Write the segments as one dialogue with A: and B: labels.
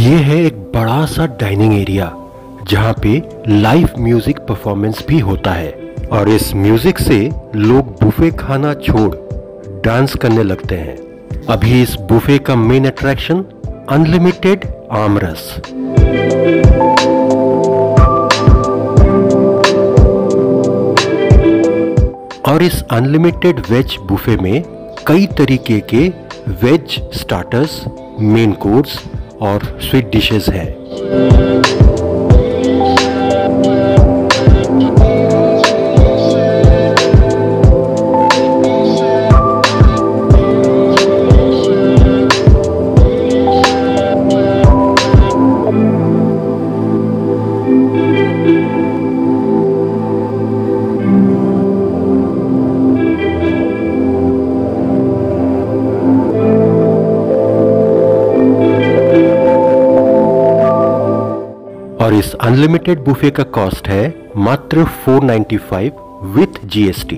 A: ये है एक बड़ा सा डाइनिंग एरिया जहाँ पे लाइव म्यूजिक परफॉर्मेंस भी होता है और इस म्यूजिक से लोग बुफे खाना छोड़ डांस करने लगते हैं। अभी इस बुफे का मेन अट्रैक्शन अनलिमिटेड आमरस। और इस अनलिमिटेड वेज बुफे में कई तरीके के वेज स्टार्टर्स, मेन कोर्स और स्वीट डिशेस हैं। और इस अनलिमिटेड बुफे का कॉस्ट है मात्र 495 विथ जीएसटी।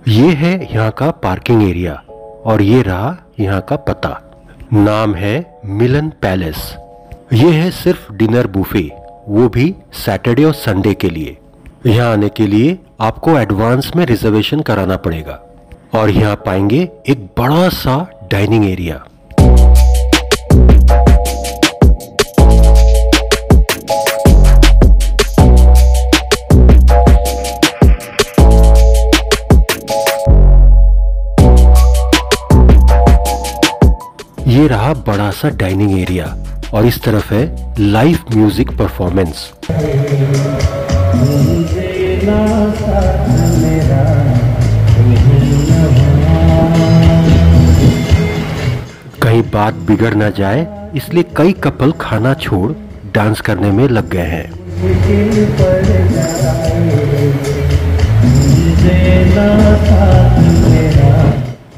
A: ये है यहाँ का पार्किंग एरिया और ये रहा यहाँ का पता। नाम है मिलन पैलेस। ये है सिर्फ डिनर बुफे, वो भी सैटरडे और संडे के लिए। यहाँ आने के लिए आपको एडवांस में रिजर्वेशन कराना पड़ेगा और यहाँ पाएंगे एक बड़ा सा डाइनिंग एरिया। ये रहा बड़ा सा डाइनिंग एरिया और इस तरफ है लाइव म्यूजिक परफॉर्मेंस। कहीं बात बिगड़ ना जाए इसलिए कई कपल खाना छोड़ डांस करने में लग गए हैं।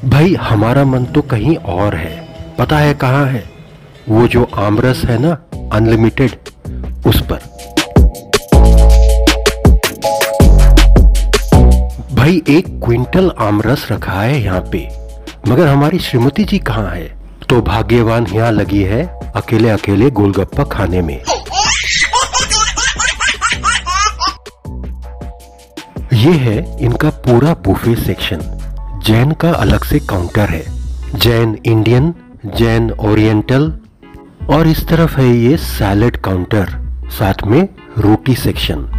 A: भाई हमारा मन तो कहीं और है। पता है कहाँ है? वो जो आमरस है ना, अनलिमिटेड, उस पर। भाई 1 क्विंटल आमरस रखा है यहाँ पे, मगर हमारी श्रीमती जी कहाँ है? तो भाग्यवान यहाँ लगी है अकेले अकेले गोलगप्पा खाने में। ये है इनका पूरा बुफे सेक्शन। जैन का अलग से काउंटर है, जैन इंडियन, जैन ओरिएंटल, और इस तरफ है ये सैलेड काउंटर, साथ में रोटी सेक्शन।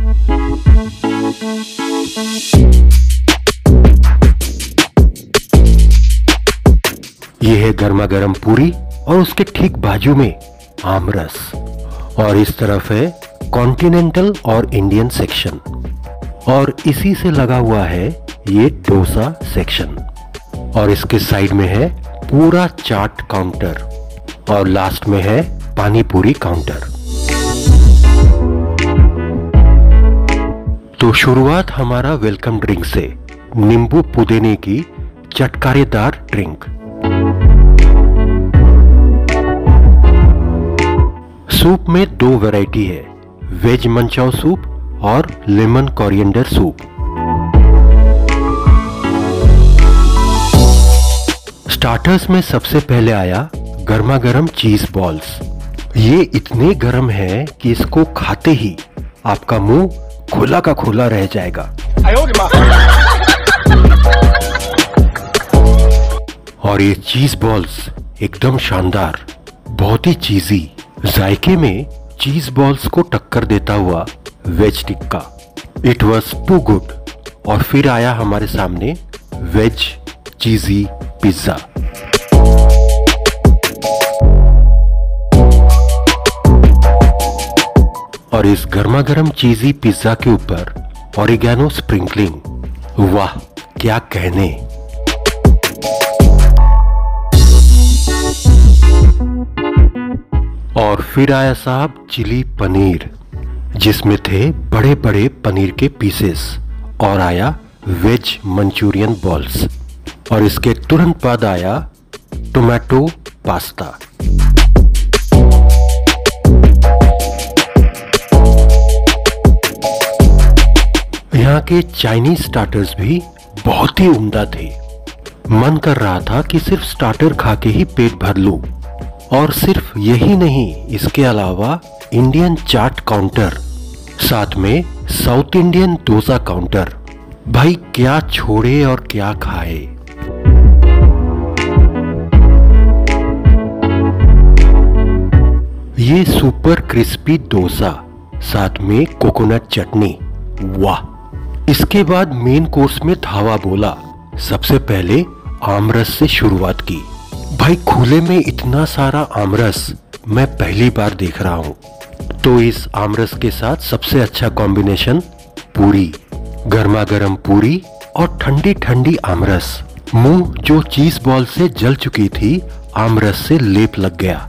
A: ये है गर्मा गर्म पूरी और उसके ठीक बाजू में आमरस। और इस तरफ है कॉन्टिनेंटल और इंडियन सेक्शन और इसी से लगा हुआ है ये डोसा सेक्शन। और इसके साइड में है पूरा चाट काउंटर और लास्ट में है पानी पूरी काउंटर। तो शुरुआत हमारा वेलकम ड्रिंक से, नींबू पुदीने की चटकारेदार ड्रिंक। सूप में 2 वैरायटी है, वेज मंचाओ सूप और लेमन कोरिएंडर सूप। स्टार्टर्स में सबसे पहले आया गर्मा गर्म चीज बॉल्स। ये इतने गर्म है कि इसको खाते ही आपका मुंह खुला का खुला रह जाएगा। और ये चीज बॉल्स एकदम शानदार, बहुत ही चीजी। जायके में चीज बॉल्स को टक्कर देता हुआ veg tikka, it was too good. और फिर आया हमारे सामने वेज चीजी पिज्जा। और इस गर्मा गर्म चीजी पिज्जा के ऊपर ऑरिगेनो स्प्रिंकलिंग, वाह क्या कहने। और फिर आया साहब चिली पनीर, जिसमें थे बड़े बड़े पनीर के पीसेस। और आया वेज मंचूरियन बॉल्स और इसके तुरंत बाद आया टोमेटो पास्ता। यहाँ के चाइनीज स्टार्टर्स भी बहुत ही उम्दा थे। मन कर रहा था कि सिर्फ स्टार्टर खा के ही पेट भर लूं। और सिर्फ यही नहीं, इसके अलावा इंडियन चाट काउंटर, साथ में साउथ इंडियन डोसा काउंटर। भाई क्या छोड़े और क्या खाए। ये सुपर क्रिस्पी डोसा, साथ में कोकोनट चटनी, वाह। इसके बाद मेन कोर्स में धावा बोला। सबसे पहले आमरस से शुरुआत की। भाई खुले में इतना सारा आमरस मैं पहली बार देख रहा हूँ। तो इस आमरस के साथ सबसे अच्छा कॉम्बिनेशन पूरी, गर्मा गर्म पूरी और ठंडी ठंडी आमरस। मुंह जो चीज बॉल से जल चुकी थी, आमरस से लेप लग गया।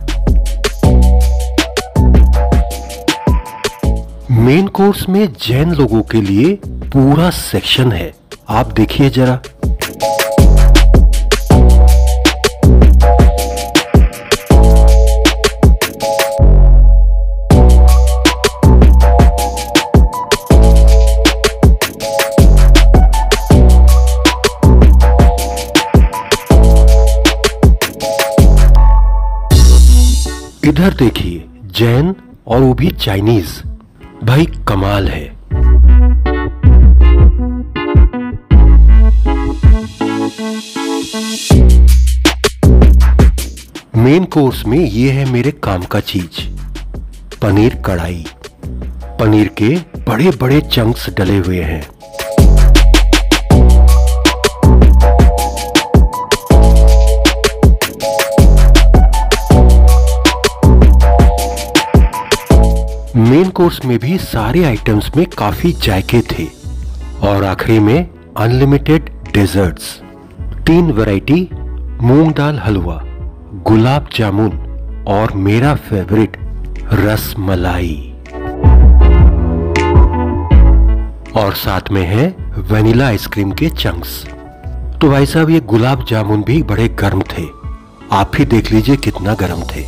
A: मेन कोर्स में जैन लोगों के लिए पूरा सेक्शन है, आप देखिए जरा। इधर देखिए जैन और वो भी चाइनीज। भाई कमाल है। मेन कोर्स में ये है मेरे काम का चीज, पनीर कढ़ाई। पनीर के बड़े बड़े चंक्स डले हुए हैं। मेन कोर्स में भी सारे आइटम्स में काफी जायके थे। और आखिरी में अनलिमिटेड डेजर्ट्स, 3 वैरायटी, मूंग दाल हलवा, गुलाब जामुन और मेरा फेवरेट रस मलाई। और साथ में है वेनिला आइसक्रीम के चंक्स। तो भाई साहब ये गुलाब जामुन भी बड़े गर्म थे, आप ही देख लीजिए कितना गर्म थे।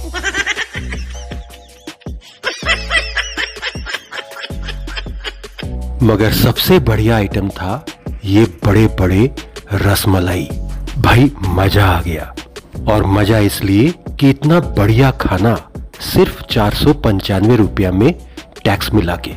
A: मगर सबसे बढ़िया आइटम था ये बड़े बड़े रसमलाई। भाई मजा आ गया। और मजा इसलिए कि इतना बढ़िया खाना सिर्फ 495 रुपया में टैक्स मिला के।